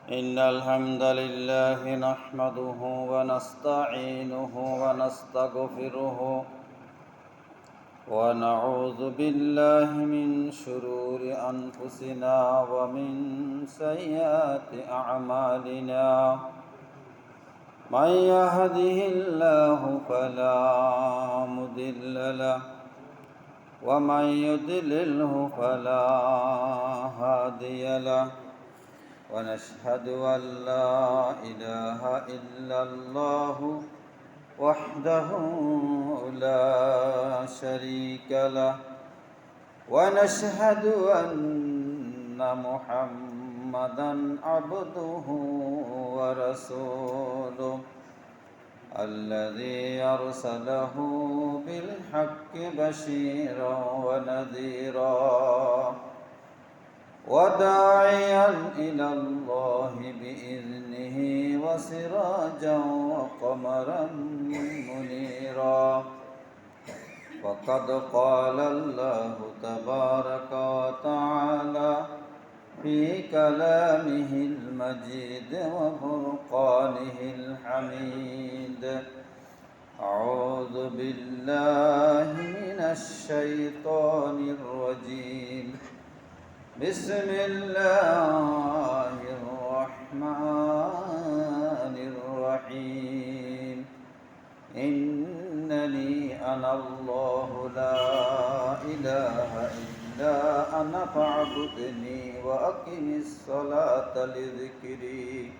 إن الحمد لله نحمده ونستعينه ونستغفره ونعوذ بالله من شرور أنفسنا ومن سيئات أعمالنا من يهده الله فلا مضل له ومن يضلله فلا هادي له ونشهد أن لا إله إلا الله وحده لا شريك له ونشهد أن محمدا عبده ورسوله الذي أرسله بالحق بشيرا ونذيرا وداعيا إلى الله بإذنه وسراجا وقمرا منيرا وقد قال الله تبارك وتعالى في كلامه المجيد وفرقانه الحميد أعوذ بالله من الشيطان الرجيم بسم الله الرحمن الرحيم إنني أنا الله لا إله إلا أنا فاعبدني وأقم الصلاة لذكري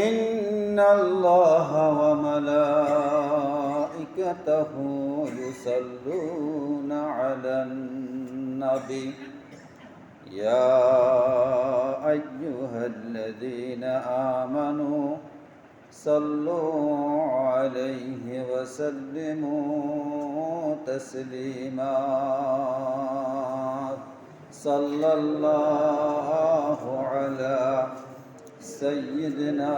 إن الله وملائكته يصلون على النبي يا أيها الذين آمنوا صلوا عليه وسلموا تسليما صلى الله على سيدنا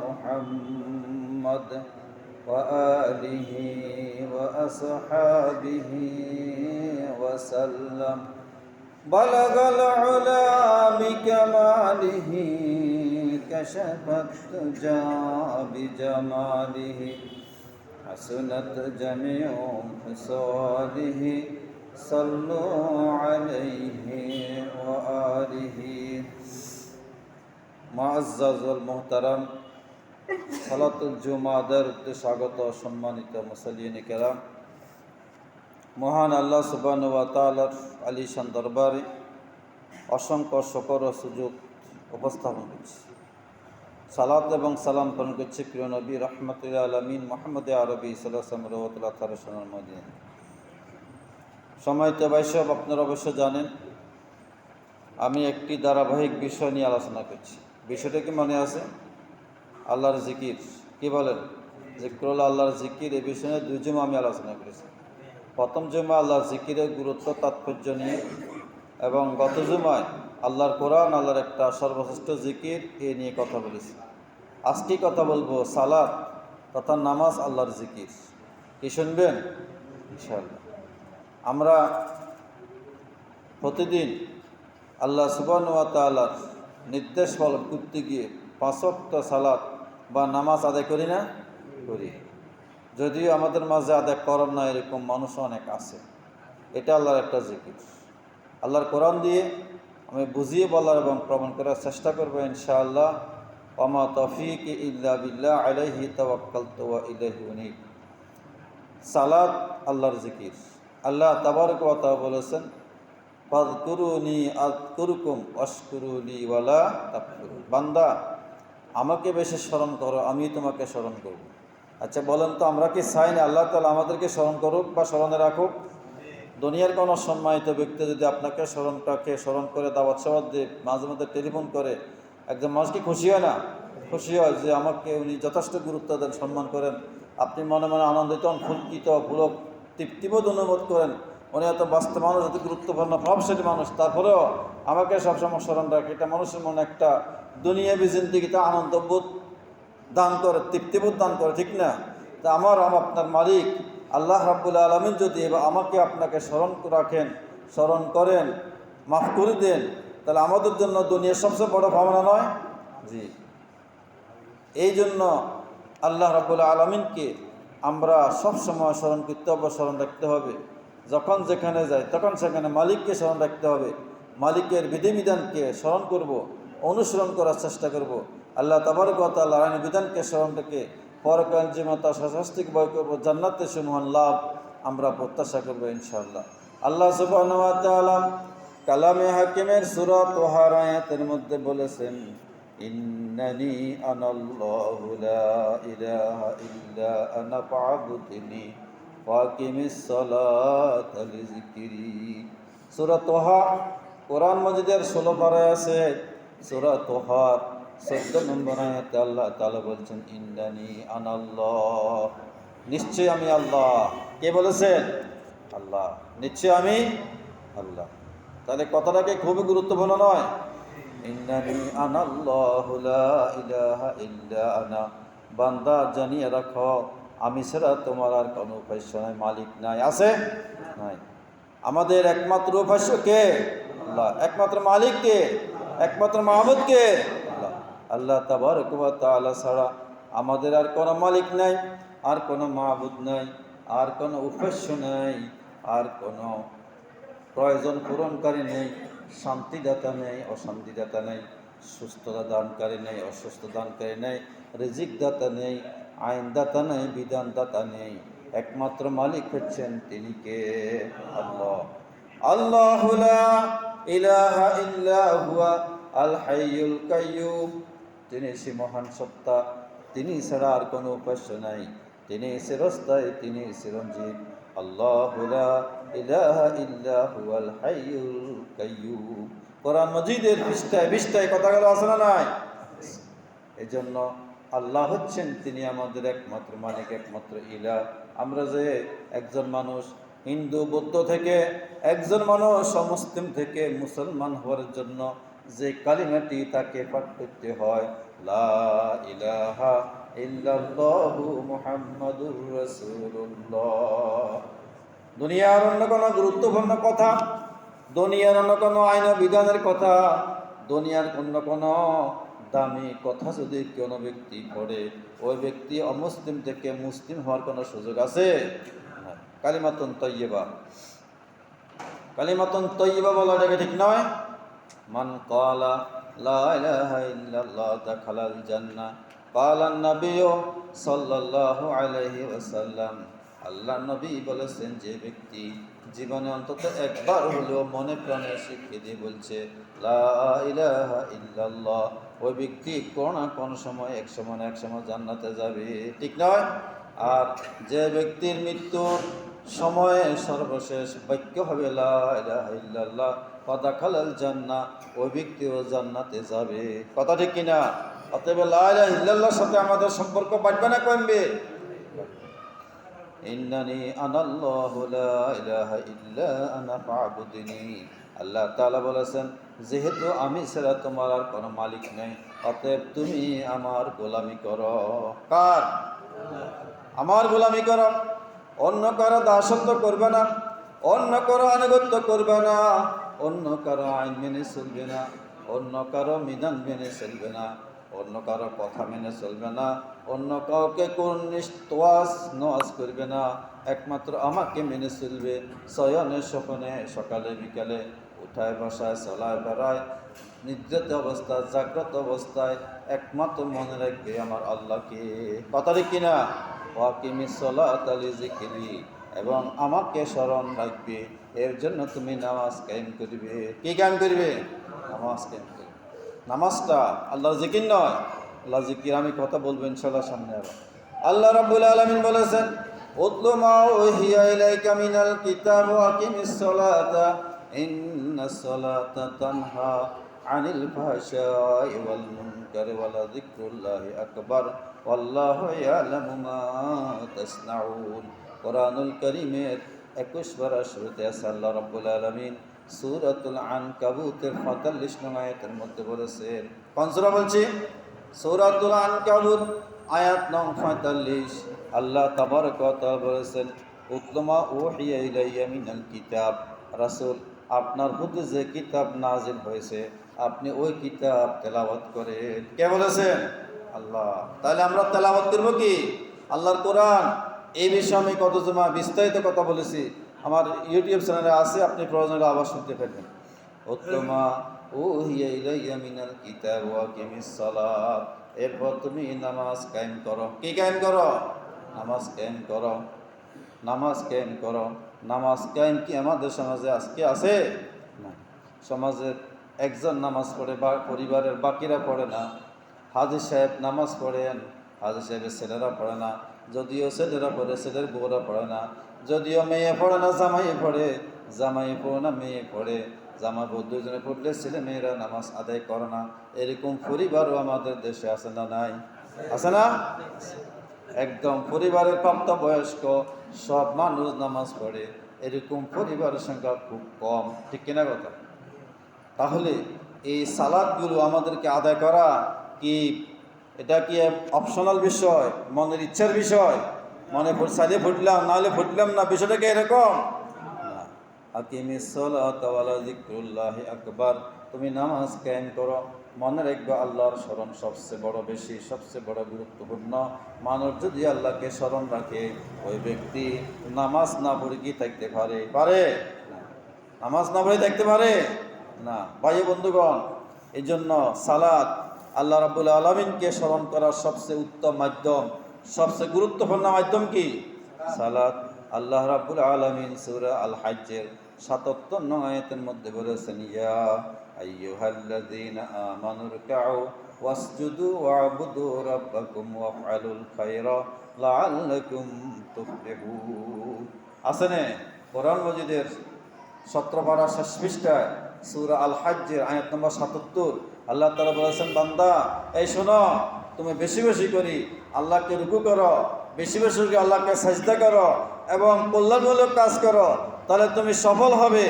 محمد وآله وأصحابه وسلم بلغ العلا بكماله كشف الدجى بجماله حسنت جميع خصاله صلوا عليه وآله معزز المحترم সালাতুল জুমাদের স্বাগত সম্মানিত মুসল্লিন কেরাম, মহান আল্লাহ সুবহানাহু ওয়া তাআলার আলিশান দরবারে অসংখ্য শুকর ও সুজুদ উপস্থাপন করছি। সালাত এবং সালাম পালন করছি প্রিয় নবী রাহমাতুল আলামিন মুহাম্মদ আরবি সাল্লাল্লাহু আলাইহি ওয়াসাল্লামের মদিনা। সময়ত বৈশব, আপনারা অবশ্য জানেন আমি একটি ধারাবাহিক বিষয় নিয়ে আলোচনা করছি। বিষয়টা কি মনে আছে? আল্লাহর জিকির। কি বলেন? জিক্রুল্লাহ, আল্লাহর জিকির। এই বিষয়ে 2 জুমা আমি আলোচনা করেছি। প্রথম জুমা আল্লাহর জিকিরের গুরুত্ব তাৎপর্য নিয়ে, এবং গত জুমায় আল্লাহর কোরআন, আল্লাহর একটা সর্বশ্রেষ্ঠ জিকির এ নিয়ে কথা বলেছি। আজকে কথা বলবো সালাত তথা নামাজ, আল্লাহর জিকির। কি শুনবেন ইনশাআল্লাহ? আমরা প্রতিদিন আল্লাহ সুবহানাহু ওয়া তাআলার নির্দেশ পালন করতে গিয়ে 5 ওয়াক্ত সালাত বা নামাজ আদায় করি না? করি। যদিও আমাদের মাঝে আদায় করার না এরকম মানুষ অনেক আছে। এটা আল্লাহর একটা জিকির। আল্লাহর কোরআন দিয়ে আমি বুঝিয়ে বলার এবং প্রমাণ করার চেষ্টা করবো ইনশাআল্লাহ। ওয়া তৌফিক ইল্লা বিল্লাহ, আলাইহি তাওয়াক্কালতু ওয়া ইলাইহি উনীব। সালাত আল্লাহর জিকির। আল্লাহ তাবারক ওয়া তাআলা বলেছেন, ফাযকুরুনি আযকুরুকুম ওয়াশকুরুলি ওয়ালা তাকফুরুন। বান্দা, আমাকে বেশি স্মরণ করো, আমি তোমাকে স্মরণ করব। আচ্ছা বলেন তো, আমরা কি চাই না আল্লাহ তাআলা আমাদেরকে স্মরণ করুক বা স্মরণে রাখুক? দুনিয়ার কোনো সম্মানিত ব্যক্তি যদি আপনাকে স্মরণ করে দাওয়াত সাওয়াত দিয়ে মাঝে মধ্যে টেলিফোন করে, একজন মানুষ কি খুশি হয় না? খুশি হয় যে আমাকে উনি যথেষ্ট গুরুত্ব দেন, সম্মান করেন। আপনি মনে মনে আনন্দিত হন, ফুলকিত, পুলক, তৃপ্তিবোধ অনুভব করেন। উনি এত বাস্তব মানুষ, এত গুরুত্বপূর্ণ প্রভাবশালী মানুষ, তারপরেও আমাকে সবসময় স্মরণ রাখে। এটা মানুষের মনে একটা দুনিয়াবি জিন্দেগিতে আনন্দবোধ দান করে, তৃপ্তিবোধ দান করে, ঠিক না? তা আমার আপনার মালিক আল্লাহ রাব্বুল আলামিন যদি আমাকে আপনাকে স্মরণ রাখেন, স্মরণ করেন, মাফ করে দেন, তাহলে আমাদের জন্য দুনিয়ার সবচেয়ে বড় ভাবনা নয়? জি। এই জন্য আল্লাহ রাব্বুল আলামিনকে আমরা সবসময় স্মরণ করতে হবে, স্মরণ রাখতে হবে। যখন যেখানে যাই তখন সেখানে মালিককে স্মরণ রাখতে হবে। মালিকের বিধিবিধানকে স্মরণ করব, অনুসরণ করার চেষ্টা করব। আল্লাহ তাবারক ওয়া তাআলার আইন বিধানকে স্মরণ রেখে পরকাল জীবনতা শাস্তিক ভয় করব, জান্নাতের সুমহান লাভ আমরা প্রত্যাশা করব ইনশাআল্লাহ। আল্লাহ সুবহানাহু ওয়া তাআলা কালামে হাকিমের সূরা তোহার আয়াতের মধ্যে বলেছেন, ইন্নানি আনাল্লাহু লা ইলাহা ইল্লা আনা ফা'বুদনি ওয়াকিমিস সালাতা লিযিকরি। সূরা তোহা কোরআন মাজিদের 16 পারায় আছে। সূরা তোহার 14 নম্বর আয়াতে আল্লাহ তাআলা বলছেন, ইন্নানি আনাল্লাহ, নিশ্চয় আমি আল্লাহ। কে বলেছেন? আল্লাহ। নিশ্চয় আমি আল্লাহ। তাহলে কথাটাকে খুবই গুরুত্বপূর্ণ নয়? ইন্নানি আনাল্লাহু লা ইলাহা ইল্লা আনা, বান্দা জানিয়ে রাখো আমি ছাড়া তোমার আর কোনো উপাস্য নাই, মালিক নাই। আছে? নাই। আমাদের একমাত্র উপাস্য কে? আল্লাহ। একমাত্র মালিক কে? একমাত্র মাহবুদ কে? আল্লাহ। আল্লাহ তাবারক ওয়া তাআলা ছাড়া আমাদের আর কোনো মালিক নাই, আর কোনো মাহবুদ নাই, আর কোনো উপাস্য নাই, আর কোনো প্রয়োজন পূরণকারী নেই, শান্তিদাতা নেই, অশান্তিদাতা নেই, সুস্থতা দানকারী নেই, অসুস্থ দানকারী নেই, রিজিক দাতা নেই, আইনদাতা নেই, বিধানদাতা নেই। একমাত্র মালিক হচ্ছেন তিনি কে? আল্লাহ। আল্লাহু লা ইলাহা ইল্লা হুয়া আল হাইয়ুল কাইয়্যুম, তিনি সে মহান সত্তা, তিনি ছাড়া আর কোনো উপাস্য নাই, তিনি চিরস্থায়ী, তিনি চিরঞ্জীব। আল্লাহু লা ইলাহা ইল্লা হুয়াল হাইয়ুল কাইয়্যুম। কোরআন মাজিদের পৃষ্ঠায় পৃষ্ঠায় কথাগুলো আছে না নাই? এজন্য আল্লাহ হচ্ছেন তিনি আমাদের একমাত্র মালিক, একমাত্র ইলাহ। আমরা যে একজন মানুষ হিন্দু বৌদ্ধ থেকে, একজন মানুষ মুসলিম থেকে মুসলমান হওয়ার জন্য যে কালিমাটি তাকে পাঠ করতে হয়, লা ইলাহা ইল্লাল্লাহু মুহাম্মাদুর রাসূলুল্লাহ। দুনিয়ার অন্য কোনো গুরুত্বপূর্ণ কথা, দুনিয়ার অন্য কোনো আইন বিধানের কথা, দুনিয়ার অন্য কোনো দামি কথা যদি কোনো ব্যক্তি পড়ে, ওই ব্যক্তি অমুসলিম থেকে মুসলিম হওয়ার কোনো সুযোগ আছে? না। কালিমাতুন তাইয়্যিবা, কালিমাতুন তাইয়্যিবা বলাটাকে ঠিক নয়? মান ক্বালা লা ইলাহা ইল্লাল্লাহ দাখালাল জান্নাহ, ক্বালান নাবিয়্যু সাল্লাল্লাহু আলাইহি ওয়াসাল্লাম। আল্লাহ নবী বলেছেন, যে ব্যক্তি জীবনে অন্তত একবার হলেও মনে প্রাণে শিখিয়ে দিয়ে বলছে লা ইলাহা ইল্লাল্লাহ, ওই ব্যক্তি কোনো না কোনো সময় এক সময় না এক সময় জান্নাতে যাবে, ঠিক নয়? আর যে ব্যক্তির মৃত্যুর সময়ে সর্বশেষ বাক্য হবে লা ইলাহা ইল্লাল্লাহ ফাদাখালাল জান্নাহ, ওই ব্যক্তিও জান্নাতে যাবে। কথা ঠিক কিনা? অতএব লা ইলাহা ইল্লাল্লাহর সাথে আমাদের সম্পর্ক বাড়বে না কমবে? ইন্নানি আনাল্লাহু লা ইলাহা ইল্লা আনা ফা'বুদনি। আল্লাহ তাআলা বলেছেন, যেহেতু আমি ছাড়া তোমার আর কোনো মালিক নেই, অতএব তুমি আমার গোলামি করো। কার? আমার গোলামি করো। অন্য কারো দাসত্ব করবে না, অন্য কারো আনুগত্য করবে না, অন্য কারো আইন মেনে চলবে না, অন্য কারো বিধান মেনে চলবে না, অন্য কারো কথা মেনে চলবে না, অন্য কাউকে কোন নওয়াজ করবে না, একমাত্র আমাকে মেনে চলবে। শয়নে স্বপনে, সকালে বিকালে, উঠায় বসায়, চলায় বেড়ায়, নিদ্রিত অবস্থায়, জাগ্রত অবস্থায় একমাত্র মনে রাখবে আমার আল্লাহকে। কথা ঠিক কিনা? ওয়াকিমিস সালাতা লিযিকরি, এবং আমাকে স্মরণ রাখবে, এর জন্য তুমি নামাজ কায়েম করবে। কি কায়েম করবে? নামাজ কায়েম করবে। নামাজটা আল্লাহর জিকির নয়, আল্লাহ জিকির আমি কথা বলবো ইনশাআল্লাহ সামনে। আবার আল্লাহ রাব্বুল আলামিন বলেছেন, উতলু মা উহিয়া ইলাইকা মিনাল কিতাব ওয়া আকিমিস সালাতা ইন্নাস সালাতা তানহা আনিল ফাহশাই ওয়াল মুনকারি ওয়া যিকরুল্লাহি আকবার ওয়াল্লাহু ইয়ালামু মা তাসনাউন। কোরআনুল কারীমের 21 পারা শুরুতে আছে আল্লাহ রাব্বুল আলামিন সূরাতুল আনকাবুতের 45 নং আয়াতের মধ্যে বলেছেন। কোন সূরা বলছি? সূরাতুল আনকাবুত আয়াত নং 45। আল্লাহ তাবারক ওয়া তাআলা বলেছেন, উতলু মা উহিয়া ইলাইয়া মিনাল কিতাব। রাসূল আপনার প্রতি যে কিতাব নাজিল হয়েছে আপনি ওই কিতাব তেলাওয়াত করেন। কে বলেছেন? আল্লাহ। তাহলে আমরা তেলাওয়াত করব কি? আল্লাহর কোরআন। এই বিষয়ে আমি কত জমা বিস্তারিত কথা বলেছি, আমার ইউটিউব চ্যানেলে আছে, আপনি প্রয়োজনে আবার শুনতে পারবেন। উত্তমা উহিয়া ইলাইয়া মিনাল কিতাব ওয়া আকিমিস সালাত। এরপর তুমি নামাজ কায়েম করো। কি কায়েম করো? নামাজ কায়েম করো। নামাজ কায়েম করো। নামাজ কায়েম কি আমাদের সমাজে আজকে আছে? না। সমাজের একজন নামাজ পড়ে বা পরিবারের বাকিরা পড়ে না। হাজী সাহেব নামাজ পড়েন, হাজী সাহেবের ছেলেরা পড়ে না। যদিও ছেলেরা পড়ে, ছেলের বউরা পড়ে না। যদিও মেয়ে পড়ে না, জামাই পড়ে। জামাই পড়ে না, মেয়ে পড়ে। জামা বউ দুজনে পড়লে ছেলে মেয়েরা নামাজ আদায় করে না। এরকম পরিবারও আমাদের দেশে আছে না? নাই? আছে না? একদম পরিবারের প্রাপ্তবয়স্ক সব মানুষ নামাজ পড়ে, এরকম পরিবারের সংখ্যা খুব কম। ঠিক কিনা কথা? তাহলে এই সালাদগুলো আমাদেরকে আদায় করা কি, এটা কি অপশনাল বিষয়, মনের ইচ্ছার বিষয়? মনে চাইলে ফুটলাম, নাহলে ফুটলাম না, বিষয়টা কি এরকম? আকিমিস সালাতা ওয়ালা যিকরুল্লাহি আকবার। তুমি নামাজ কায়েম করো। মনে রাখবে আল্লাহর স্মরণ সবচেয়ে বড় বেশি, সবচেয়ে বড় গুরুত্বপূর্ণ। মানুষ যদি আল্লাহকে স্মরণ রাখে, ওই ব্যক্তি নামাজ না পড়ে কি থাকতে পারে? পারে? নামাজ না পড়ে থাকতে পারে না। ভাই বন্ধুগণ, এই জন্য সালাত আল্লাহ রাব্বুল আলামিনকে স্মরণ করার সবচেয়ে উত্তম মাধ্যম, সবচেয়ে গুরুত্বপূর্ণ মাধ্যম কি? সালাত। আল্লাহ রাব্বুল আলামিন সূরা আল হজ্জের ৭৭ নং আয়াতের মধ্যে বলেছেন, ইয়া আইয়ুহাল্লাযীনা আমানু রুকউ ওয়াসজুদু ওয়া'বুদু রাব্বাকুম ওয়াফআলুল খায়রা লাআল্লাকুম তুফলিহুন। আসেনে কোরআন মাজিদের ১৭ পারা শেষ পৃষ্ঠায় সূরা আল হজ্জের আয়াত নম্বর ৭৭ আল্লাহ তাআলা বলেছেন, বান্দা এই শোনো, তুমি বেশি বেশি করে আল্লাহকে রুকু করো, বেশি বেশি করে আল্লাহকে সাজদা করো এবং কল্যাণমূলক কাজ করো, তাহলে তুমি সফল হবে।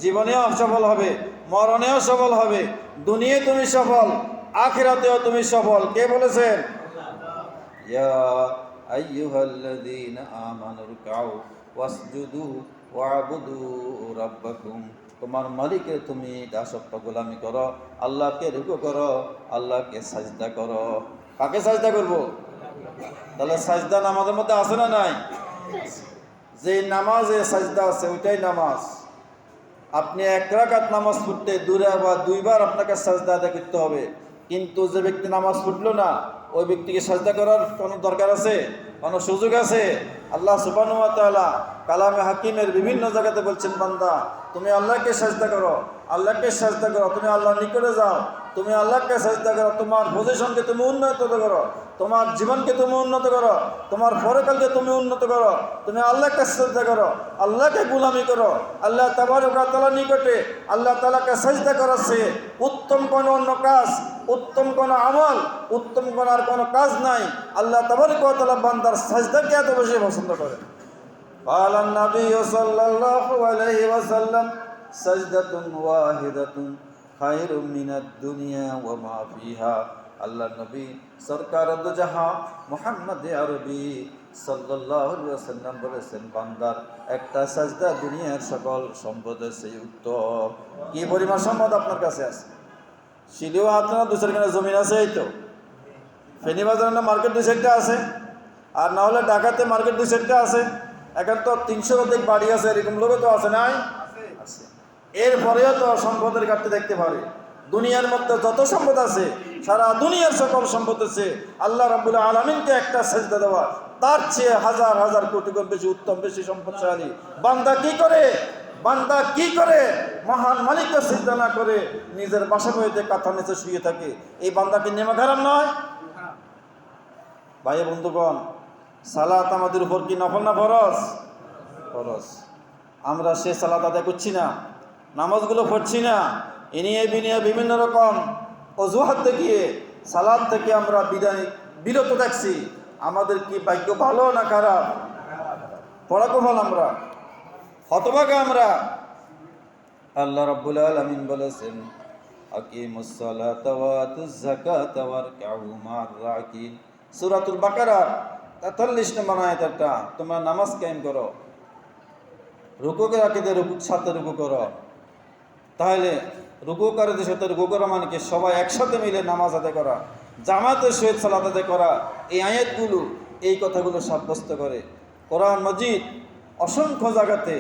জীবনেও সফল হবে, মরণেও সফল হবে, দুনিয়ায় তুমি সফল, আখিরাতেও তুমি সফল। কে বলেছেন? ইয়া আইয়ুহাল্লাযীনা আমানু রুকউ ওয়াসজুদু ওয়া'বুদু রাব্বাকুম। তোমার মালিকের তুমি দাসত্ব গোলামি করো, আল্লাহকে রুকু করো, আল্লাহকে সাজদা করো। কাকে সাজদা করব? তাহলে সাজদা নামাজের মধ্যে আছে না নাই? যে নামাজে সাজদা আছে ওইটাই নামাজ। আপনি এক রাকাত নামাজ পড়তে দুইবার আপনাকে সাজদা আদায় করতে হবে, কিন্তু যে ব্যক্তি নামাজ পড়লো না ওই ব্যক্তিকে সাজদা করার কোনো দরকার আছে? কোনো সুযোগ আছে? আল্লাহ সুবহানাহু ওয়া তাআলা কালামে হাকিমের বিভিন্ন জায়গাতে বলছেন, বান্দা তুমি আল্লাহকে সাজদা করো, আল্লাহকে সাজদা করো, তুমি আল্লাহর নিকটে যাও, তুমি আল্লাহকে সাজদা করো, তোমার পজিশনকে তুমি উন্নত করো, তোমার জীবনকে তুমি উন্নত করো, তোমার পরকালকে তুমি উন্নত করো, তুমি আল্লাহকে সাজদা করো, আল্লাহকে গোলামি করো। আল্লাহ তাবারক ওয়া তাআলার নিকটে আল্লাহ তাআলাকে সাজদা করাচ্ছে উত্তম কোনো অন্য কাজ, উত্তম কোনো আমল, উত্তম কোনো আর কোনো কাজ নাই। আল্লাহ তাবারক ওয়া তাআলা বান্দার সাজদাকে এত বেশি পছন্দ করে। قال النبي صلى الله عليه وسلم سجدة واحدة خير من الدنيا وما فيها। আল্লাহ নবী সরকার দু জাহান মুহাম্মদ আরবি সাল্লাল্লাহু আলাইহি ওয়াসাল্লাম বলেছেন, বান্দার একটা সাজদা দুনিয়ার সকল সম্পদের চেয়ে উত্তম। কি পরিমাণ সম্পদ আপনার কাছে আছে? শিলিও আপনার 2-4 জমিন আছে, এই তো ফেনী বাজারে না মার্কেট 2-4টা আছে, আর না হলে ঢাকাতে মার্কেট 2-4টা আছে। এখন তো 300 অধিক বাড়ি আছে, এরকম লোকও তো আছে নাই? আছে। এরপরেও তো সম্পদের ঘাটতি দেখতে পারে। দুনিয়ার মধ্যে যত সম্পদ আছে, সারা দুনিয়ার সকল সম্পদ আছে, আল্লাহ রাব্বুল আলামিনকে একটা সাজদা দেওয়া তার চেয়ে হাজার হাজার কোটি গুণ বেশি উত্তম, বেশি সম্পদশালী। বান্দা কি করে? বান্দা কি করে মহান মালিককে সিজদা না করে নিজের বাসা বাড়িতে কাঁথার নিচে শুয়ে থাকে? এই বান্দা কি নেমে খারাপ নয়? ভাই বন্ধুগণ, সালাত আমাদের উপর কি নফল না ফরজ? ফরজ। আমরা সে সালাত আদায় করছি না, নামাজগুলো পড়ছি না, এনিয়ে বিনিয়ে বিভিন্ন রকম অজুহাত দেখিয়ে সালাত থেকে আমরা বিরত থাকছি। আমাদের কি ভাগ্য ভালো না খারাপ? পরাকফল আমরা, হতভাগা আমরা। আল্লাহ রাব্বুল আলামিন বলেছেন, আকিমুস সালাতা ওয়া আতুজ যাকাতা ওয়ারকাউ মা'আর রাকিন। সূরাতুল বাকারা 43 নম্বর আয়াতটা, তোমরা নামাজ কায়েম করো, রুকুকে রাখিতে রুকুর সাথে রুকু করো, তাহলে রুকুকারীদের সাথে রুকু করা মানে কি সবাই একসাথে মিলে নামাজ আদায় করা, জামাতের সহিত সালাত আদায় করা। এই আয়াতগুলো এই কথাগুলো সাব্যস্ত করে। কোরআন মজিদ অসংখ্য জায়গাতে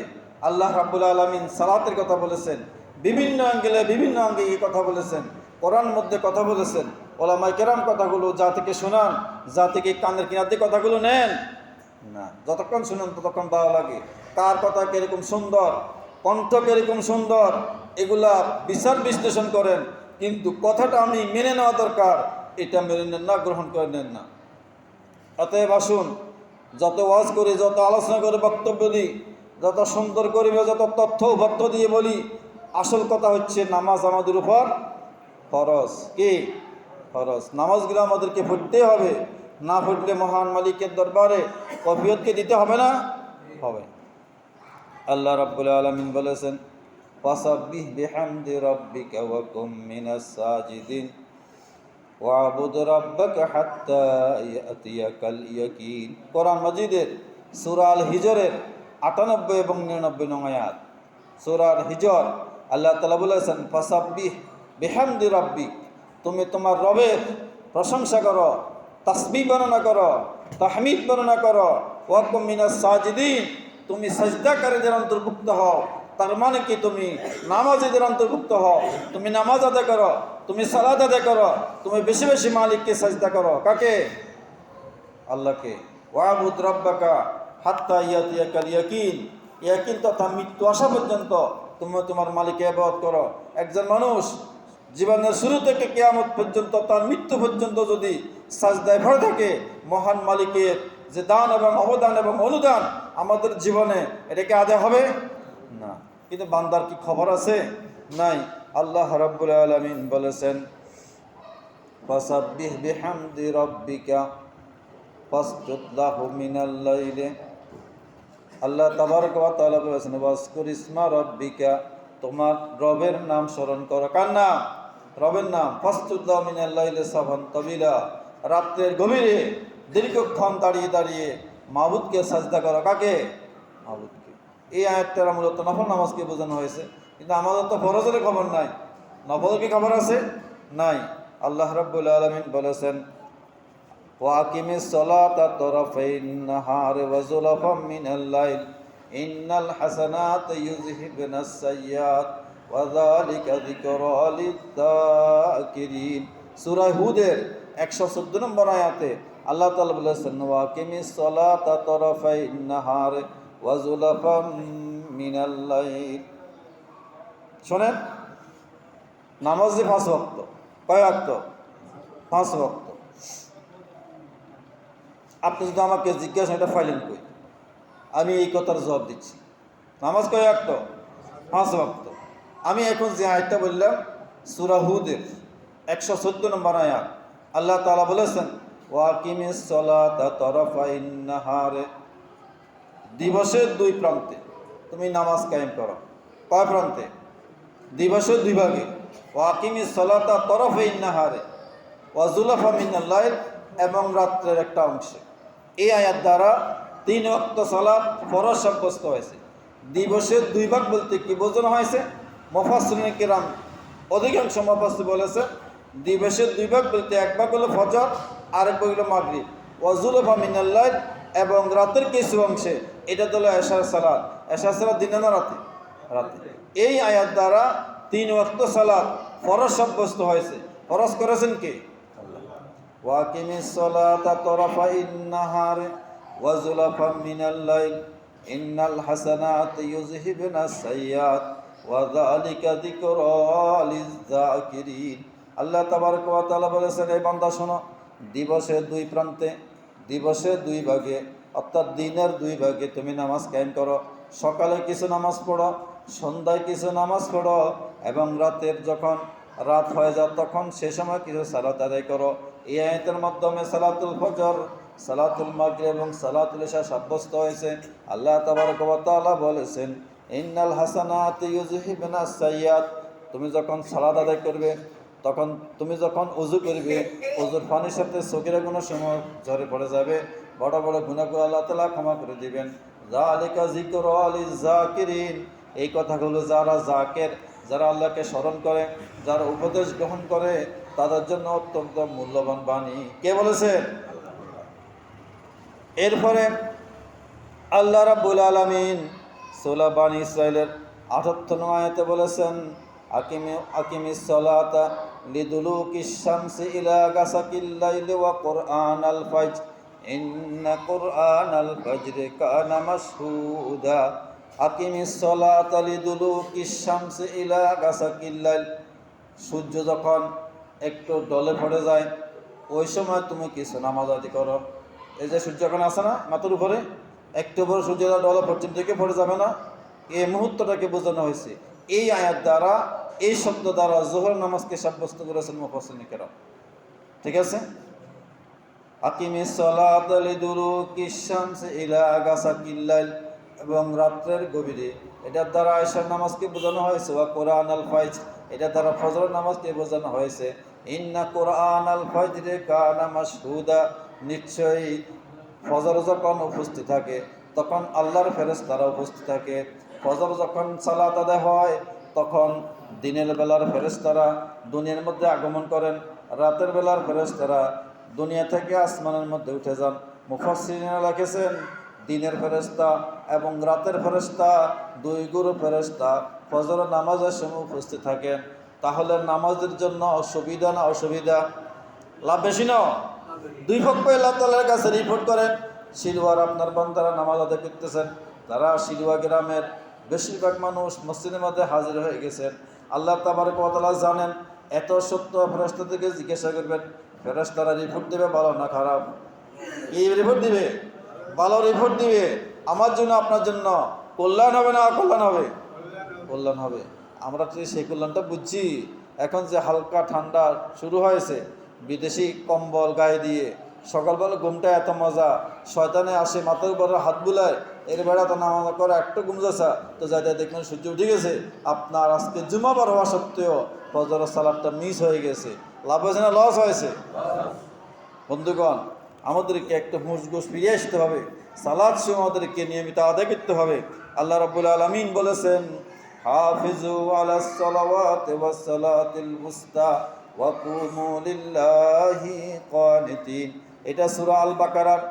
আল্লাহ রাব্বুল আলামিন সালাতের কথা বলেছেন, বিভিন্ন অ্যাঙ্গেলে বিভিন্ন অঙ্গে এই কথা বলেছেন, কোরআন মধ্যে কথা বলেছেন। ওলামায়ে কেরাম কথাগুলো যা থেকে শোনান, যা থেকে কানের কিনার দিয়ে কথাগুলো নেন না, যতক্ষণ শুনেন ততক্ষণ ভালো লাগে। কার কথা কিরকম সুন্দর, কণ্ঠ কিরকম সুন্দর, এগুলা বিচার বিশ্লেষণ করেন, কিন্তু কথাটা আমি মেনে নেওয়া দরকার, এটা মেনে নেন না, গ্রহণ করে নেন না। অতএব আসুন, যত ওয়াজ করি, যত আলোচনা করে বক্তব্য দিই, যত সুন্দর করে যত তথ্য ভক্ত দিয়ে বলি, আসল কথা হচ্ছে নামাজ আমাদের উপর ফরজ। কি ফরজ? নামাজগুলো আমাদেরকে পড়তে হবে, না পড়লে মহান মালিকের দরবারে কফিয়তকে দিতে হবে না? হবে। আল্লাহ রাব্বুল আলামিন বলেছেন, ফাসাব্বিহ বিহামদি রাব্বিকা ওয়া কুম মিনাস সাজিদিন ওয়াবুদ রাব্বাকা হাত্তা ইয়াতিয়াকাল ইয়াকিন। কোরআন মাজিদের সূরা আল হিজরের 98 এবং 99 নং আয়াত। সূরা আল হিজর আল্লাহ তাআলা বলেছেন, ফাসাব্বিহ বিহামদি রাব্বিক, তুমি তোমার রবের প্রশংসা করো, তাসবিহ বর্ণনা করো, তাহমিদ বর্ণনা করো, ওয়া কুম মিনাস সাজিদিন, তুমি সাজদাকারীদের অন্তর্ভুক্ত হও। তার মানে কি? তুমি নামাজীদের অন্তর্ভুক্ত হও, তুমি নামাজ আদায় করো, তুমি সালাত আদায় করো, তুমি বেশি বেশি মালিককে সাজদা করো। কাকে? আল্লাহকে। ওয়াবুদ রাব্বাকা হাত্তা ইয়াতিয়াকাল ইয়াকিন, ইয়াকিন তথা মৃত্যু আসা পর্যন্ত তুমি তোমার মালিককে ইবাদত করো। একজন মানুষ জীবনের শুরু থেকে কিয়ামত পর্যন্ত, তার মৃত্যু পর্যন্ত যদি সাজদায় ভরে থাকে, মহান মালিকের যে দান এবং অবদান এবং অনুদান আমাদের জীবনে, এটাকে আদায় হবে না। কিন্তু বান্দার কি খবর আছে? নাই। আল্লাহ রাব্বুল আলামিন বলেছেন, ফাসাব্বিহ বিহামদি রাব্বিকা ফাসজুদ লাহু মিনাল লাইলি। আল্লাহ তাবারক ওয়া তাআলা বলেছেন, ওয়াজকুর ইসমা রাব্বিকা, তোমার রবের নাম স্মরণ করো। কার নাম? রবের নাম। ফাসজুদ লাহু মিনাল লাইলি সাবহান তাবিলা, রাতের গভীরে দীর্ঘক্ষণ দাঁড়িয়ে দাঁড়িয়ে মাবুদকে সাজদা করো। কাকে? মাবুদকে। এই আয়াতটা মূলত নফল নামাজকে বোঝানো হয়েছে, কিন্তু আমাদের তো ফরজের খবর নাই। নফলের কি খবর আছে? নাই। আল্লাহ রাব্বুল আলামিন বলেছেন, ওয়াকিমিস সালাতা তারাফাইন নাহারি ওয়া যুলাফাম মিনাল লাইল ইন্নাল হাসানাতা ইউযহিবুনাস সাইয়্যাত ওয়া যালিকা যিকরা লিয-যাকিরিন। সূরা হুদের 114 নম্বর আয়াতে আল্লাহ তাআলা বলেছেন, ওয়াকিমিস সালাতা তারাফাইন নাহারি ওয়া যুলাফাম মিনাল লাইল। শোনেন, নামাজ যে 5 ওয়াক্ত। কয় ওয়াক্ত? 5 ওয়াক্ত। আপনি যদি আমাকে জিজ্ঞাসা এটা ফাইলেন কই, আমি এই কথার জবাব দিচ্ছি। নামাজ কয় ওয়াক্ত? 5 ওয়াক্ত। আমি এখন যে আয়াতটা বললাম সূরা হুদের 114 নম্বর আয়াত, আল্লাহ তাআলা বলেছেন, ওয়াকিমিস সালাতা তারাফাইন নাহারে, দিবসের 2 প্রান্তে তুমি নামাজ কায়েম করো। কয় প্রান্তে? দিবসের 2 ভাগে। ওয়াকিমিস সালাতা তারাফাইন নাহারে ওয়া যুলাফা মিনাল লাইল, এবং রাত্রের একটা অংশে। এই আয়াত দ্বারা 3 ওয়াক্ত সালাত ফরজ সাব্যস্ত হয়েছে। দিবসের 2 ভাগ বলতে কি বোঝানো হয়েছে? মুফাসসিরিন কিরাম অধিকাংশ মুফাসসির বলেছে, দিবসের 2 ভাগ বলতে 1 ভাগ হলো ফজর, আরেক ভাগ হলো মাগরিব। ওয়া যুলাফা মিনাল লাইল, এবং রাতের কিছু অংশে, এটা হলো এশার সালাত। এশার সালাত দিনে না রাতে? রাতে। এই আয়াত দ্বারা 3 ওয়াক্ত সালাত ফরজ সাব্যস্ত হয়েছে। ফরজ করেছেন কে? আল্লাহ। ওয়াকিমিস সালাতা তারাফাইন নাহারি ওয়া যুলাফাম মিনাল লাইল ইন্নাল হাসানাতা ইউযহিবুনাস সাইয়্যাত ওয়া যালিকা যিকরা লিয-যাকিরিন। আল্লাহ তাবারক ওয়া তাআলা বলেছেন, এই বান্দা শোনো, দিবসের 2 প্রান্তে, দিবসের 2 ভাগে, অর্থাৎ দিনের 2 ভাগে তুমি নামাজ কায়েম করো। সকালে কিছু নামাজ পড়ো, সন্ধ্যায় কিছু নামাজ পড়ো, এবং রাতের যখন রাত হয়ে যায় তখন সে সময় কিছু সালাত আদায় করো। এই আয়াতের মাধ্যমে সালাতুল ফজর, সালাতুল মাগরিব এবং সালাতুল ইশা সাব্যস্ত হয়েছে। আল্লাহ তাবারক ওয়া তাআলা বলেছেন, ইন্নাল হাসানাতি ইউযহিবুনাস সাইয়্যাত, তুমি যখন সালাত আদায় করবে, তখন তুমি যখন ওযু করবে, ওযুর পানির সাথে চোখের কোনো সময় ঝরে পড়ে যাবে, বড় বড় গুনাহগুলো আল্লাহ তাআলা ক্ষমা করে দিবেন। যালিকা যিকরা লিয-যাকিরিন, এই কথাগুলো যারা জাকের, যারা আল্লাহকে স্মরণ করে, যারা উপদেশ গ্রহণ করে, তাদের জন্য অত্যন্ত মূল্যবান বাণী। কে বলেছেন? এরপরে আল্লাহ রাব্বুল আলামিন সূরা বানী ইসরাঈলের ৭৮ নং আয়াতে বলেছেন, আকিমিস সালাতা লিদুলুকিশ শামসি ইলা গাসাকিল লাইলি ওয়া কুরআনাল ফাজর ইন্না কুরআনাল ফাজরি কানা মাশহুদা। আকিমিস সালাতা লিদুলুকিশ শামসি ইলা গাসাকিল লাইল, সূর্য যখন একটু ডলে পড়ে যায় ওই সময় তুমি কিছু নামাজ আদি করো। এই যে সূর্য এখন আসে না মাথার উপরে, একটু বড় সূর্যটা ডলে পশ্চিম দিকে পড়ে যাবে না, এই মুহূর্তটাকে বোঝানো হয়েছে। এই আয়াত দ্বারা, এই শব্দ দ্বারা জোহর নামাজকে সাব্যস্ত করেছেন মুফাসসিরিন কেরাম। ঠিক আছে? আকিমিস সালাতা লিদুলুকিশ শামসি ইলা গাসাকিল লাইল, এবং রাত্রের গভীরে, এটার দ্বারা আয়েশার নামাজকে বোঝানো হয়েছে। ওয়া কুরআনাল ফাজর, এটার দ্বারা ফজরের নামাজকে বোঝানো হয়েছে। ইন্না কুরআনাল ফাজরি কানা মাশহুদা, নিশ্চয়ই ফজর যখন উপস্থিত থাকে তখন আল্লাহর ফেরেশতারা উপস্থিত থাকে। ফজর যখন সালাত আদায় হয় তখন দিনের বেলার ফেরেশতারা দুনিয়ার মধ্যে আগমন করেন, রাতের বেলার ফেরেশতারা দুনিয়া থেকে আসমানের মধ্যে উঠে যান। মুফাসসিরিনরা লিখেছেন, দিনের ফেরেশতা এবং রাতের ফেরেশতা, দুই গুরু ফেরেশতা ফজর নামাজের সময় উপস্থিত থাকেন। তাহলে নামাজের জন্য সুবিধা না অসুবিধা? লাভ বেশি না? দুই পক্ষ আল্লাহ তাআলার কাছে রিপোর্ট করেন, সিলওয়ার আপনার বান্দারা নামাজ আদায় করতেছেন। তারা সিলওয়া গ্রামের বেশিরভাগ মানুষ মসজিদের মধ্যে হাজির হয়ে গেছেন। আল্লাহ তাবারক ওয়া তাআলা জানেন। এত সত্য ফেরেশতা থেকে জিজ্ঞাসা করবেন, ফেরেশতারা রিপোর্ট দেবে ভালো না খারাপ? কি রিপোর্ট দিবে? ভালো রিপোর্ট দিবে। আমার জন্য আপনার জন্য কল্যাণ হবে না অকল্যাণ হবে? কল্যাণ হবে। আমরা তো সেই কল্যাণটা বুঝছি। এখন যে হালকা ঠান্ডা শুরু হয়েছে, বিদেশি কম্বল গায়ে দিয়ে সকালবেলা ঘুমটা এত মজা, শয়তানে আসে মাথার উপরে হাত বুলায়, এর বেড়া তো নামাজ করে একটু ঘুম যাচ্ছে, তো যাতে দেখবেন সূর্য উঠে গেছে। আপনার আজকে জুমাবার হওয়া সত্ত্বেও ফজরের সালাতটা মিস হয়ে গেছে। লাভ হয়েছে না লস হয়েছে? বন্ধুগণ, আমাদেরকে একটা হুঁশ ঘুষ ফিরিয়ে আসতে হবে। সালাত সময় আমাদেরকে নিয়মিত আদায় করতে হবে। আল্লাহ রাব্বুল আলামিন বলেছেন, হাফিজু আলাস সালাওয়াতি ওয়াস সালাতিল উস্তা ওয়া কুমু লিল্লাহি কানিতিন। এটা সূরা আল বাকারার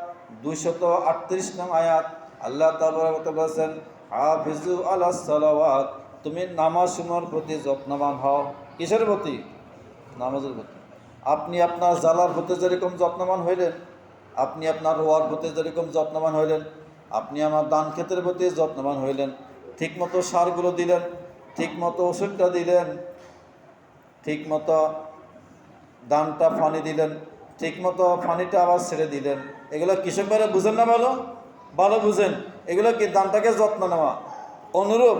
238 নং আয়াত। আল্লাহ তাআলা বলেছেন, হাফিজু আলাস সালাওয়াত, তুমি নামাজ সমূহের প্রতি যত্নবান হও। কিসের প্রতি? নামাজের প্রতি। আপনি আপনার জালার প্রতি যেরকম যত্নবান হইলেন, আপনি আপনার রোয়ার প্রতি যেরকম যত্নবান হইলেন, আপনি আমার দান ক্ষেতের প্রতি যত্নবান হইলেন, ঠিকমতো সারগুলো দিলেন, ঠিকমতো ওষুধটা দিলেন, ঠিকমতো দানটা পানি দিলেন, ঠিকমতো পানিটা আবার ছেড়ে দিলেন। এগুলো কৃষক ভাইরা বুঝেন না? ভালো ভালো বুঝেন। এগুলো কি দানটাকে যত্ন নেওয়া। অনুরূপ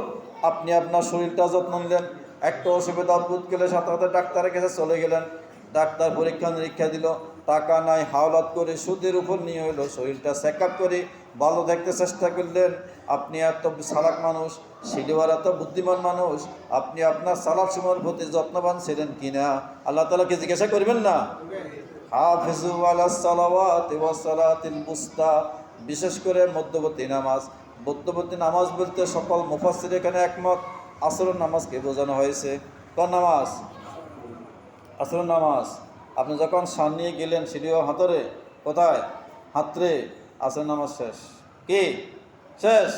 আপনি আপনার শরীরটা যত্ন নিলেন, একটা অসুবিধা অদ্ভুত গেলে সাথে সাথে ডাক্তারের কাছে চলে গেলেন, ডাক্তার পরীক্ষা নিরীক্ষা দিল, টাকা নাই হাওলাত করে সুদের উপর নিয়ে হইলো, শরীরটা চেক আপ করে ভালো দেখতে চেষ্টা করলেন। আপনি এত চালাক মানুষ, সিলিওয়ার এত বুদ্ধিমান মানুষ, আপনি আপনার সালাত সময়ের প্রতি যত্নবান ছিলেন কিনা আল্লাহ তাআলাকে জিজ্ঞাসা করবেন না? হাফিজু আলাস সালাওয়াতি ওয়াস সালাতিল উস্তা, বিশেষ করে মধ্যবর্তী নামাজ। মধ্যবর্তী নামাজ বলতে সকল মুফাসসির এখানে একমত, আসরের নামাজকে বোঝানো হয়েছে। কোন নামাজ? আসরের নামাজ। আপনি যখন সান নিয়ে গেলেন সিঁড়িও হাতরে, কোথায়? হাতরে, আসরের নামাজ শেষ। কি শেষ?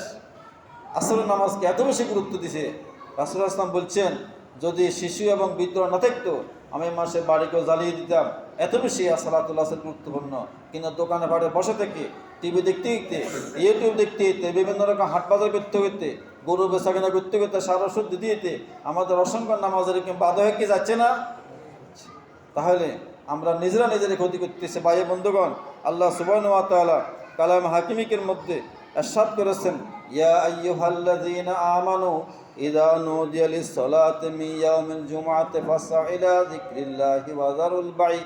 আসরের নামাজকে এত বেশি গুরুত্ব দিছে, রাসূলুল্লাহ সাল্লাল্লাহু আলাইহি ওয়াসাল্লাম বলছেন, যদি শিশু এবং বৃদ্ধ না থাকতো আমি মাসে বাড়িকেও জ্বালিয়ে দিতাম। এত বেশি সালাতুল আসর গুরুত্বপূর্ণ। কিন্তু দোকানে ভাড়ে বসে থেকে, টিভি দেখতে দেখতে, ইউটিউব দেখতে দেখতে, বিভিন্ন রকম হাট বাজার করতে করতে, গরু বেচাকেনা করতে করতে, সার ওষুধ দিতে দিতে আমাদের অসংখ্য নামাজের বাধা হয়ে কি যাচ্ছে না? তাহলে আমরা নিজেরা নিজেদের ক্ষতি করতেছি। ভাই বন্ধুগণ, আল্লাহ সুবহানাহু ওয়া তাআলা কালাম হাকিমিকের মধ্যে ইরশাদ করেছেন, ইয়া আইয়ুহাল্লাযীনা আমানু ইযা নুদিয়া লিস-সালাতি মিন ইয়াউমিল জুমআতি ফাসআউ ইলা যিকরিল্লাহি ওয়া যারুল বাই'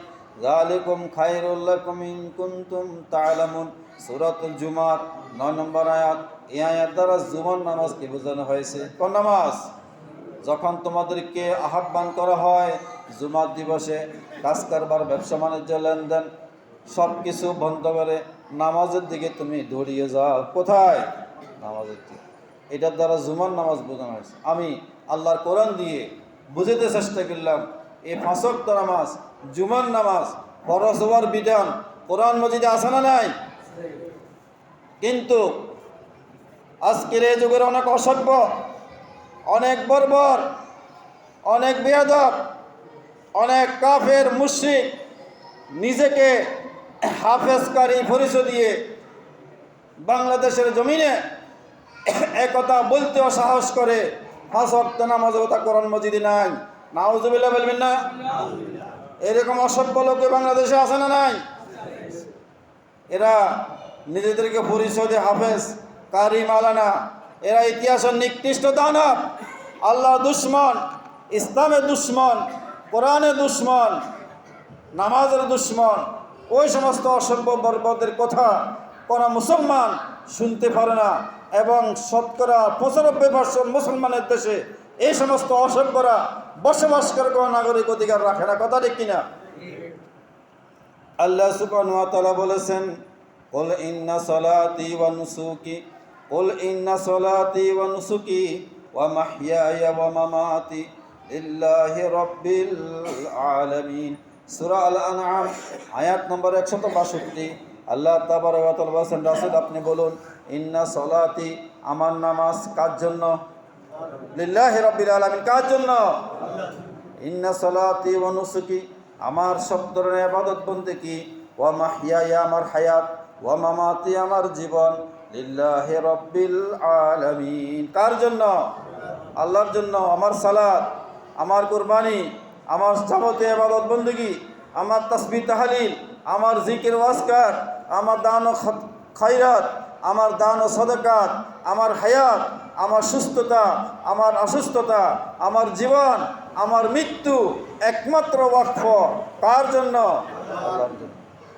যালিকুম খায়রুল লাকুম ইন কুনতুম তা'লামুন। সূরাতুল জুমার 9 নম্বর আয়াত। এই আয়াত দ্বারা জুমার নামাজকে বোঝানো হয়েছে। কোন নামাজ? যখন তোমাদেরকে আহ্বান করা হয় জুমার দিবসে, কাজ কারবার, ব্যবসা বাণিজ্য, লেনদেন সব কিছু বন্ধ করে নামাজের দিকে তুমি দৌড়িয়ে যাও। কোথায়? নামাজের দিকে। এটার দ্বারা জুমার নামাজ বোঝানো হয়েছে। আমি আল্লাহর কোরআন দিয়ে বুঝাতে চেষ্টা করলাম। এই 5 ওয়াক্ত নামাজ, জুমার নামাজ, ফরজ হওয়ার বিধান কোরআন মজিদে আছে না নাই? কিন্তু আজকের এই যুগের অনেক অসভ্য, অনেক বর্বর, অনেক বেয়াদব, অনেক কাফের মুশরিক নিজেকে হাফেজকারী পরিচয় দিয়ে বাংলাদেশের জমিনে একথা বলতেও সাহস করে 5 ওয়াক্ত নামাজ তা কোরআন মজিদে নাই। নাউজুবিল্লাহ বলবেন না? এরকম অসভ্য লোক বাংলাদেশে আছে না নাই? এরা নিজেদেরকে পরিচয় দিয়ে হাফেজ, কারি, মাওলানা। এরা ইতিহাসের নিকৃষ্ট দানব, আল্লাহ দুশ্মন, ইসলামের দুশ্মন, কোরআনের দুশ্মন, নামাজের দুশ্মন। ওই সমস্ত অসভ্য বর্বরদের কথা কোনো মুসলমান শুনতে পারে না। এবং শতকরা 95% মুসলমানের দেশে এই সমস্ত অসভ্যরা বসবাস করে কোনো নাগরিক অধিকার রাখে না। কথা ঠিক কিনা? আল্লাহ সুবহানাহু ওয়া তাআলা বলেছেন, কুল ইন্না সলাতি ওয়া নুসুকি, কুল ইন্না সলাতি ওয়া নুসুকি ওয়া মাহইয়ায়া ওয়া মামাতি লিল্লাহি রাব্বিল আলামিন। সূরা আল আনআম আয়াত নম্বর 162। আল্লাহ তাবারক ওয়া তাআলা বলেছেন, রাসূল আপনি বলুন, ইন্না সলাতি আমার নামাজ কার জন্য? লিল্লাহি রাব্বিল আলামিন, কার জন্য? ইন্না সলাতি ওয়া নুসুকি আমার সব ধরনের ইবাদত বন্দেগী, ওয়া মাহইয়ায়া আমার হায়াত, ওয়া মামাতি আমার জীবন, লিল্লাহি রাব্বিল আলামিন, কার জন্য? আল্লাহর জন্য। আমার সালাত, আমার কুরবানি, আমার যাবতীয় ইবাদত বন্দেগী, আমার তাসবিহ তাহলিল, আমার জিকির ওয়াজকার, আমার দান ও খায়রাত, আমার দান ও সাদাকাত, আমার হায়াত, আমার সুস্থতা, আমার অসুস্থতা, আমার জীবন, আমার মৃত্যু একমাত্র ওয়াকফ কার জন্য? আল্লাহর জন্য।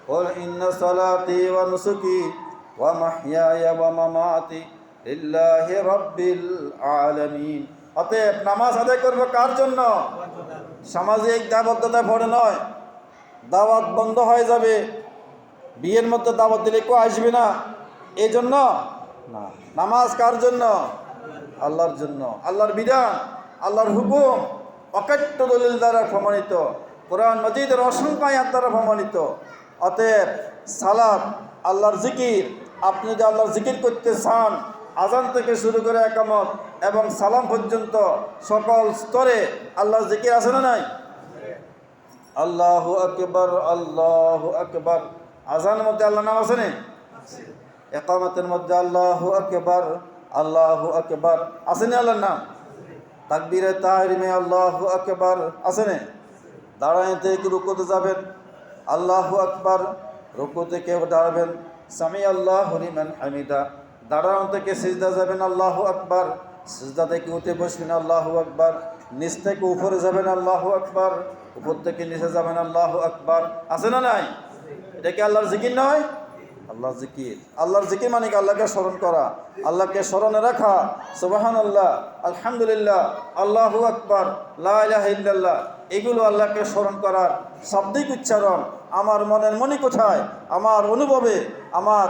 কুল ইন্না সলাতি ওয়া নুসুকি ওয়া মাহইয়ায়া ওয়া মামাতি লিল্লাহি রাব্বিল আলামিন। অতএব নামাজ আদায় করবে কার জন্য? সামাজিক দায়বদ্ধতায় পড়ে নয়। দাওয়াত বন্ধ হয়ে যাবে, বিয়ের মধ্যে দাওয়াত দিলে কেউ আসবে না, এই জন্য না। নামাজ কার জন্য? আল্লাহর জন্য। আল্লাহর বিধান, আল্লাহর হুকুম অকাট্য দলিল দ্বারা প্রমাণিত, কোরআন মজিদের অসংখ্য আয়াত দ্বারা প্রমাণিত। অতএব সালাত, আল্লাহর জিকির, আপনি যদি আল্লাহর জিকির করতে চান, আজান থেকে শুরু করে একামত এবং সালাম পর্যন্ত সকল স্তরে আল্লাহর জিকির আছে না নাই? আল্লাহু আকবার, আল্লাহু আকবার। আজানের মধ্যে আল্লাহর নাম আছে না? একামতের মধ্যে আল্লাহু আকবার, আল্লাহু আকবার আছে না আল্লাহর নাম? তাকবীরে তাহরিমে আল্লাহু আকবার আছে না? দাঁড়ায় থেকে রুকুতে যাবেন, আল্লাহু আকবার, রুকু থেকে দাঁড়াবেন, সামি আল্লাহু লিমান হামিদা। দাঁড়ানো থেকে সিজদা যাবেন, আল্লাহু আকবার, সিজদা থেকে উঠে বসবেন, আল্লাহু আকবার, নিচ থেকে উপরে যাবেন, আল্লাহু আকবার, উপর থেকে নিচে যাবেন, আল্লাহু আকবার আছে না নাই? এটা কি আল্লাহর জিকির নয়? আল্লাহর জিকির। আল্লাহর জিকির মানে কি? আল্লাহকে স্মরণ করা, আল্লাহকে স্মরণে রাখা। সুবহানাল্লাহ, আলহামদুলিল্লাহ, আল্লাহু আকবার, লা ইলাহা ইল্লাল্লাহ, এগুলো আল্লাহকে স্মরণ করার শাব্দিক উচ্চারণ। আমার মনের মনি কোথায়? আমার অনুভবে, আমার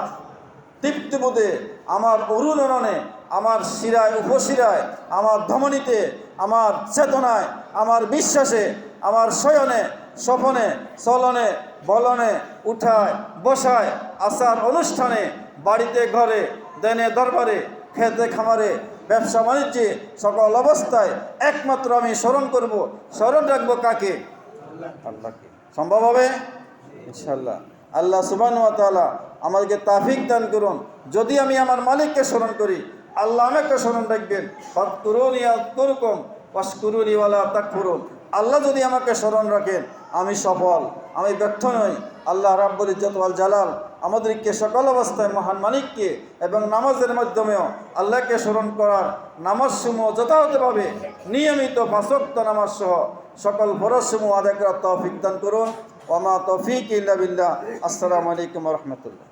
তৃপ্তিবোধে, আমার অরুণনে, আমার শিরায় উপশিরায়, আমার ধমনীতে, আমার চেতনায়, আমার বিশ্বাসে, আমার শয়নে, স্বপনে, চলনে, বলনে, উঠায়, বসায়, আচার অনুষ্ঠানে, বাড়িতে ঘরে, দেনে দরবারে, খেতে খামারে, ব্যবসা বাণিজ্যে, সকল অবস্থায় একমাত্র আমি স্মরণ করব। স্মরণ রাখবো কাকে? আল্লাহকে। সম্ভব হবে ইনশাআল্লাহ। আল্লাহ সুবহানাহু ওয়া তাআলা আমাদেরকে তৌফিক দান করুন। যদি আমি আমার মালিককে স্মরণ করি, আল্লাহ আমাকে স্মরণ রাখবেন। ফাকুরুনি আযকুরকুম ওয়াশকুরুনি ওয়ালা তাকফুরুন। আল্লাহ যদি আমাকে স্মরণ রাখেন, আমি সফল, আমি ব্যর্থ নই। আল্লাহ রাব্বুল ইজ্জত ওয়াল জালাল আমাদেরকে সকল অবস্থায় মহান মালিককে এবং নামাজের মাধ্যমেও আল্লাহকে স্মরণ করার নামাজসমূহ যথাযথভাবে নিয়মিত 5 ওয়াক্ত নামাজ সহ সকল ফরজসমূহ আদায় করার তৌফিক দান করুন। ওয়া মা তৌফিক ইল্লা বিল্লাহ। আসসালামু আলাইকুম ওয়া রাহমাতুল্লাহ।